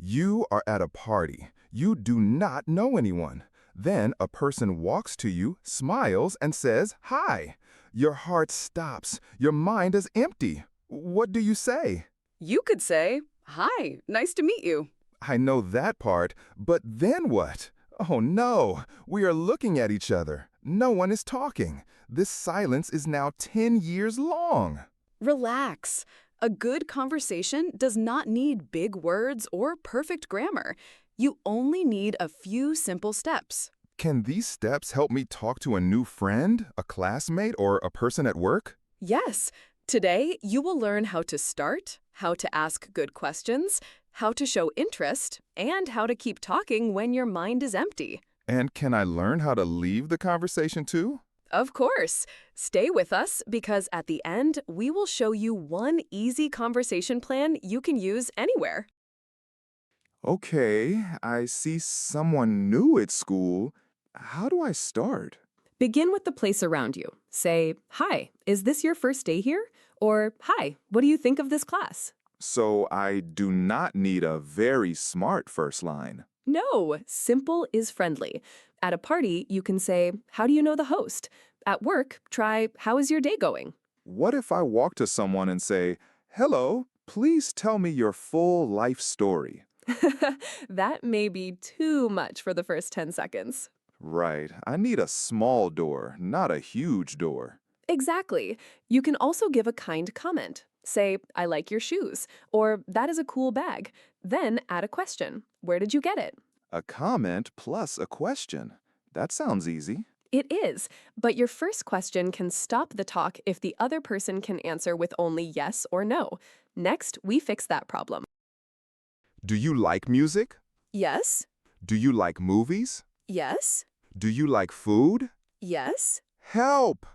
You are at a party. You do not know anyone. Then a person walks to you, smiles, and says, "Hi." Your heart stops. Your mind is empty. What do you say? You could say, "Hi, nice to meet you." I know that part, but then what? Oh no, we are looking at each other. No one is talking. This silence is now 10 years long. Relax. A good conversation does not need big words or perfect grammar. You only need a few simple steps. Can these steps help me talk to a new friend, a classmate, or a person at work? Yes, today you will learn how to start, how to ask good questions, how to show interest, and how to keep talking when your mind is empty. And can I learn how to leave the conversation too? Of course. Stay with us because at the end, we will show you one easy conversation plan you can use anywhere. Okay, I see someone new at school. How do I start? Begin with the place around you. Say, "Hi, is this your first day here?" Or, "Hi, what do you think of this class?" So I do not need a very smart first line. No, simple is friendly. At a party, you can say, "How do you know the host?" At work, try, "How is your day going?" What if I walk to someone and say, "Hello, please tell me your full life story"? That may be too much for the first 10 seconds. Right, I need a small door, not a huge door. Exactly. You can also give a kind comment. Say, "I like your shoes," or "That is a cool bag." Then add a question. "Where did you get it?" A comment plus a question. That sounds easy. It is, but your first question can stop the talk if the other person can answer with only yes or no. Next, we fix that problem. Do you like music? Yes, Do you like movies? yes, Do you like food? yes. Help!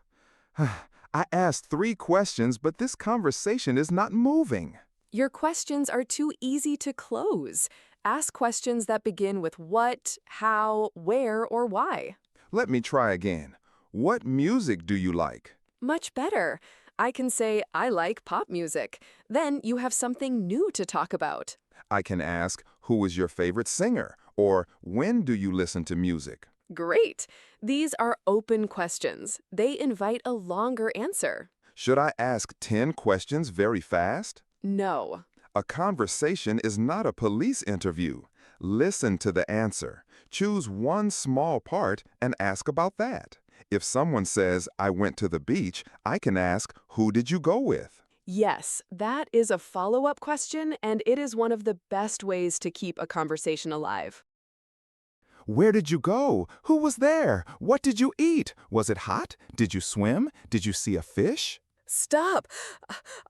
I asked 3 questions, but this conversation is not moving. Your questions are too easy to close. Ask questions that begin with what, how, where, or why. Let me try again. What music do you like? Much better. I can say, "I like pop music." Then you have something new to talk about. I can ask, who is your favorite singer? Or when do you listen to music? Great. These are open questions. They invite a longer answer. Should I ask 10 questions very fast? No. A conversation is not a police interview. Listen to the answer. Choose one small part and ask about that. If someone says, "I went to the beach," I can ask, "Who did you go with?" Yes, that is a follow-up question, and it is one of the best ways to keep a conversation alive. Where did you go? Who was there? What did you eat? Was it hot? Did you swim? Did you see a fish? Stop!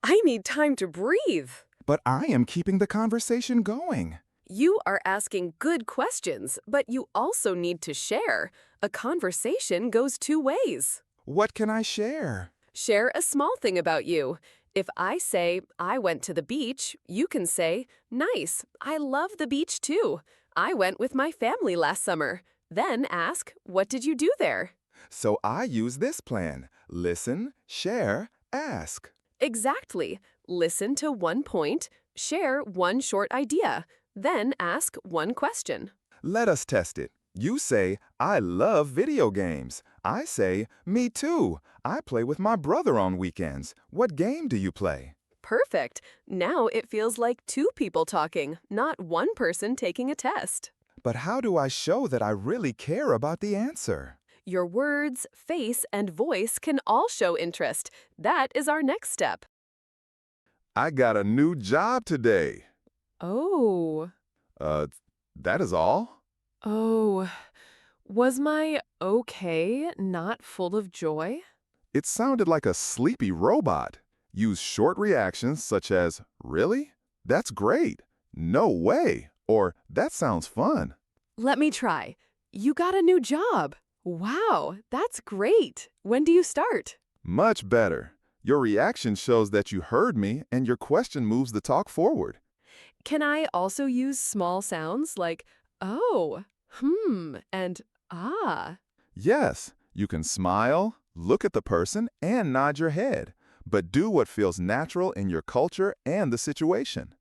I need time to breathe. But I am keeping the conversation going. You are asking good questions, but you also need to share. A conversation goes two ways. What can I share? Share a small thing about you. If I say, "I went to the beach," you can say, "Nice, I love the beach too. I went with my family last summer." Then ask, "What did you do there?" So I use this plan. Listen, share, ask. Exactly. Listen to one point, share one short idea, then ask one question. Let us test it. You say, "I love video games." I say, "Me too. I play with my brother on weekends." What game do you play? Perfect. Now it feels like two people talking, not one person taking a test. But how do I show that I really care about the answer? Your words, face, and voice can all show interest. That is our next step. I got a new job today. Oh. Uh, that is all? Oh. Was my okay not full of joy? It sounded like a sleepy robot. Use short reactions such as, "Really? That's great. No way." Or, "That sounds fun." Let me try. You got a new job. Wow, that's great. When do you start? Much better. Your reaction shows that you heard me and your question moves the talk forward. Can I also use small sounds like oh, and ah? Yes, you can smile, look at the person, and nod your head. But do what feels natural in your culture and the situation.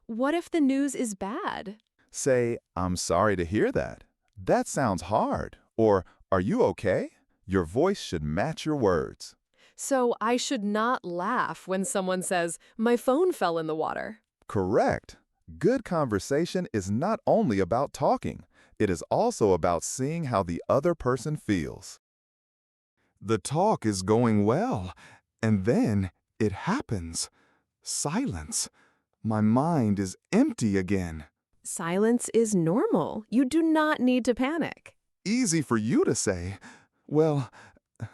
What if the news is bad? Say, I'm sorry to hear that. That sounds hard. Or, are you okay? Your voice should match your words. So I should not laugh when someone says, my phone fell in the water. Correct. Good conversation is not only about talking, it is also about seeing how the other person feels. The talk is going well, and then it happens. Silence. My mind is empty again. Silence is normal. You do not need to panic. Easy for you to say. Well,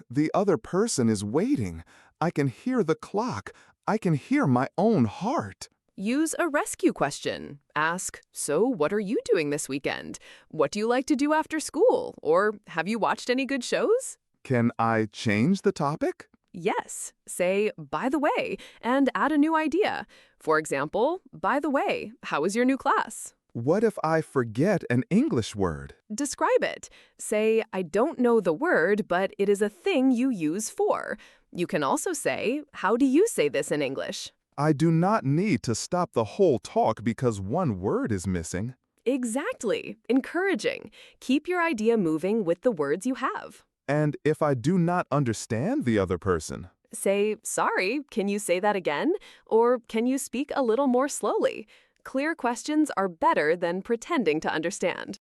the other person is waiting. I can hear the clock. I can hear my own heart. Use a rescue question. Ask, so what are you doing this weekend? What do you like to do after school? Or have you watched any good shows? Can I change the topic? Yes. Say, by the way, and add a new idea. For example, by the way, how was your new class? What if I forget an English word? Describe it. Say, I don't know the word, but it is a thing you use for. You can also say, how do you say this in English? I do not need to stop the whole talk because one word is missing. Exactly. Encouraging. Keep your idea moving with the words you have. And if I do not understand the other person? Say, sorry, can you say that again? Or can you speak a little more slowly? Clear questions are better than pretending to understand.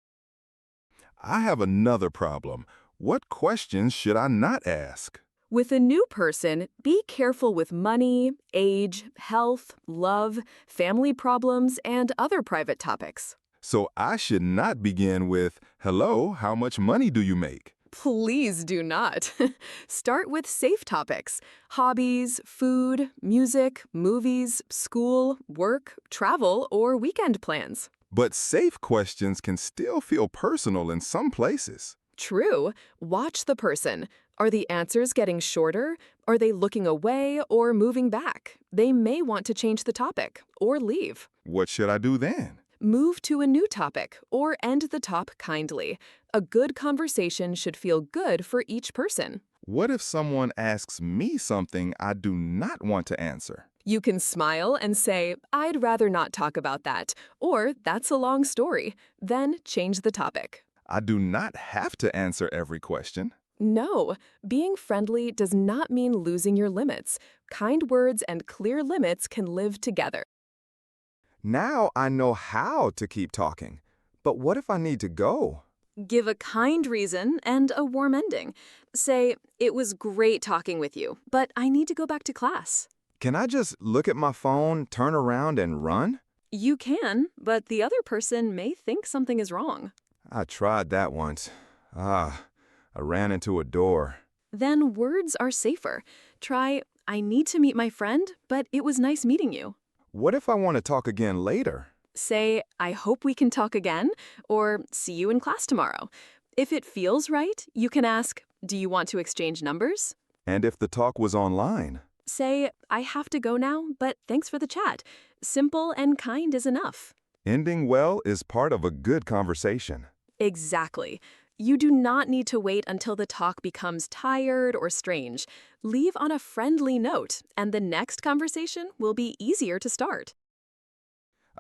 I have another problem. What questions should I not ask? With a new person, be careful with money, age, health, love, family problems, and other private topics. So I should not begin with, hello, how much money do you make? Please do not. Start with safe topics: hobbies, food, music, movies, school, work, travel, or weekend plans. But safe questions can still feel personal in some places. True. Watch the person. Are the answers getting shorter? Are they looking away or moving back? They may want to change the topic or leave. What should I do then? Move to a new topic or end the talk kindly. A good conversation should feel good for each person. What if someone asks me something I do not want to answer? You can smile and say, I'd rather not talk about that, or that's a long story. Then change the topic. I do not have to answer every question. No, being friendly does not mean losing your limits. Kind words and clear limits can live together. Now I know how to keep talking. But what if I need to go? Give a kind reason and a warm ending. Say, it was great talking with you, but I need to go back to class. Can I just look at my phone, turn around, and run? You can, but the other person may think something is wrong. I tried that once. I ran into a door. Then words are safer. Try, I need to meet my friend, but it was nice meeting you. What if I want to talk again later? Say, I hope we can talk again, or see you in class tomorrow. If it feels right, you can ask, do you want to exchange numbers? And if the talk was online? Say, I have to go now, but thanks for the chat. Simple and kind is enough. Ending well is part of a good conversation. Exactly. You do not need to wait until the talk becomes tired or strange. Leave on a friendly note, and the next conversation will be easier to start.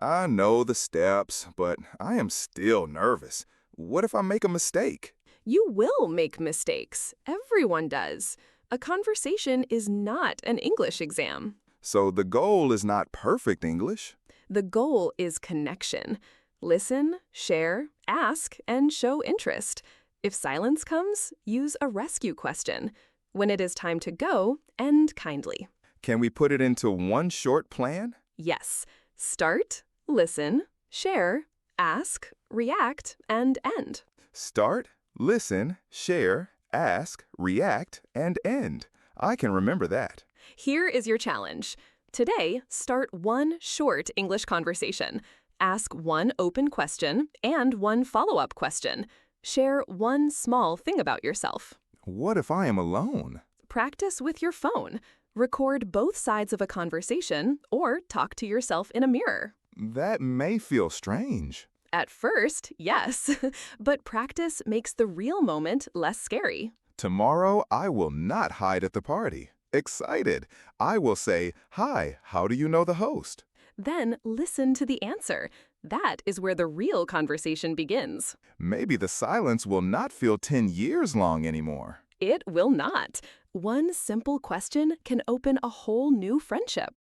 I know the steps, but I am still nervous. What if I make a mistake? You will make mistakes. Everyone does. A conversation is not an English exam. So the goal is not perfect English. The goal is connection. Listen, share, ask, and show interest. If silence comes, use a rescue question. When it is time to go, end kindly. Can we put it into one short plan? Yes. Start, listen, share, ask, react, and end. Start, listen, share, ask, react, and end. I can remember that. Here is your challenge. Today, start one short English conversation. Ask one open question and one follow-up question. Share one small thing about yourself. What if I am alone? Practice with your phone. Record both sides of a conversation or talk to yourself in a mirror. That may feel strange. At first, yes, but practice makes the real moment less scary. Tomorrow, I will not hide at the party. Excited. I will say, hi, how do you know the host? Then listen to the answer. That is where the real conversation begins. Maybe the silence will not feel 10 years long anymore. It will not. One simple question can open a whole new friendship.